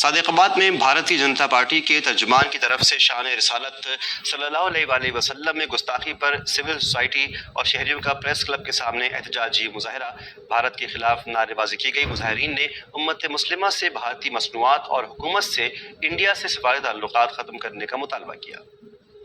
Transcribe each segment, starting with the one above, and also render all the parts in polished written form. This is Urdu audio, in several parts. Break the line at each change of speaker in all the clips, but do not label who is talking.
صادقآباد میں بھارتیہ جنتا پارٹی کے ترجمان کی طرف سے شان رسالت صلی اللہ علیہ وآلہ وسلم میں گستاخی پر سول سوسائٹی اور شہریوں کا پریس کلب کے سامنے احتجاجی مظاہرہ۔ بھارت کے خلاف نعرے بازی کی گئی۔ مظاہرین نے امت مسلمہ سے بھارتی مصنوعات اور حکومت سے انڈیا سے سفارتی تعلقات ختم کرنے کا مطالبہ کیا۔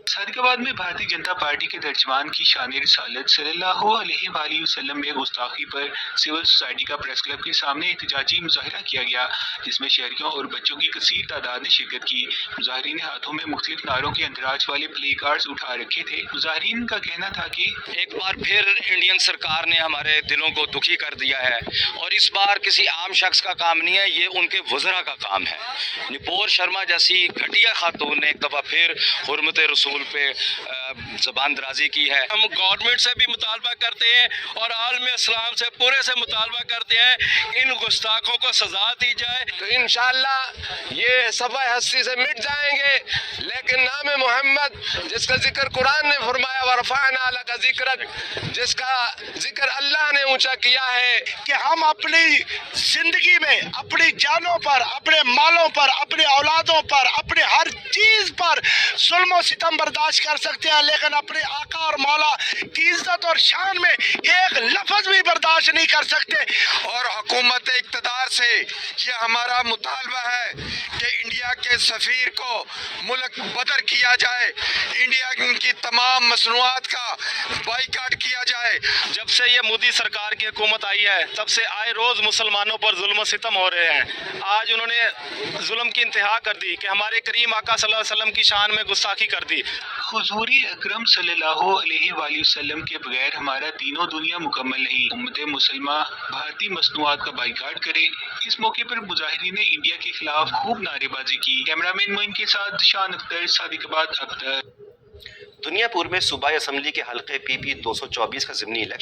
صادقآباد میں بھارتیہ جنتا پارٹی کے ترجمان کی شان رسالت صلی اللہ علیہ وآلہ وسلم میں گستاخی پر سول سوسائٹی کا پریس کلب کے سامنے احتجاجی مظاہرہ کیا گیا، جس میں شہریوں اور بچوں کی کثیر تعداد نے شرکت کی۔ مظاہرین نے ہاتھوں میں مختلف نعروں کے اندراج والے پلے کارڈز اٹھا رکھے تھے۔ مظاہرین کا کہنا تھا کہ
ایک بار پھر انڈین سرکار نے ہمارے دلوں کو دکھی کر دیا ہے، اور اس بار کسی عام شخص کا کام نہیں ہے، یہ ان کے وزراء کا کام ہے۔ نپور شرما جیسی گھٹیا خاتون نے ایک دفعہ پھر حرمت رسول پہ زبان درازی کی ہے۔
ہم گورنمنٹ سے بھی مطالبہ کرتے ہیں اور عالم اسلام سے پورے سے مطالبہ کرتے ہیں کہ ان گستاخوں کو سزا دی جائے، تو انشاءاللہ یہ صفحہ ہستی سے مٹ جائیں گے۔ لیکن نام محمد جس کا ذکر قرآن نے فرمایا ورفعنا لک ذکرک، جس کا ذکر اللہ نے اونچا کیا ہے،
کہ ہم اپنی زندگی میں اپنی جانوں پر، اپنے مالوں پر، اپنے اولادوں پر، اپنے ہر چیز پر ظلم و ستم برداشت کر سکتے ہیں، لیکن اپنے آقا اور مولا کی عزت اور شان میں ایک لفظ بھی برداشت نہیں کر سکتے۔
اور حکومت اقتدار سے یہ ہمارا مطالبہ ہے کہ انڈیا کے سفیر کو ملک بدر کیا جائے، انڈیا کی تمام مصنوعات کا بائیکاٹ کیا جائے۔
جب سے یہ مودی سرکار کی حکومت آئی ہے تب سے آئے روز مسلمانوں پر ظلم و ستم ہو رہے ہیں۔ آج انہوں نے ظلم کی انتہا کر دی کہ ہمارے کریم آقا صلی اللہ علیہ وسلم کی شان میں گستاخی کر دی۔
حضور اکرم صلی اللہ علیہ وآلہ وسلم کے بغیر ہمارا دین و دنیا مکمل نہیں۔ امت مسلمہ بھارتی مصنوعات کا بائیکاٹ کرے۔ اس موقع پر مظاہرین نے انڈیا کے خلاف خوب نعرے بازی کی۔ کیمرامین معین کے ساتھ شان اختر، صادقآباد اختر۔
دنیا پور میں صوبائی اسمبلی کے حلقے پی 224 کا ضمنی الیکشن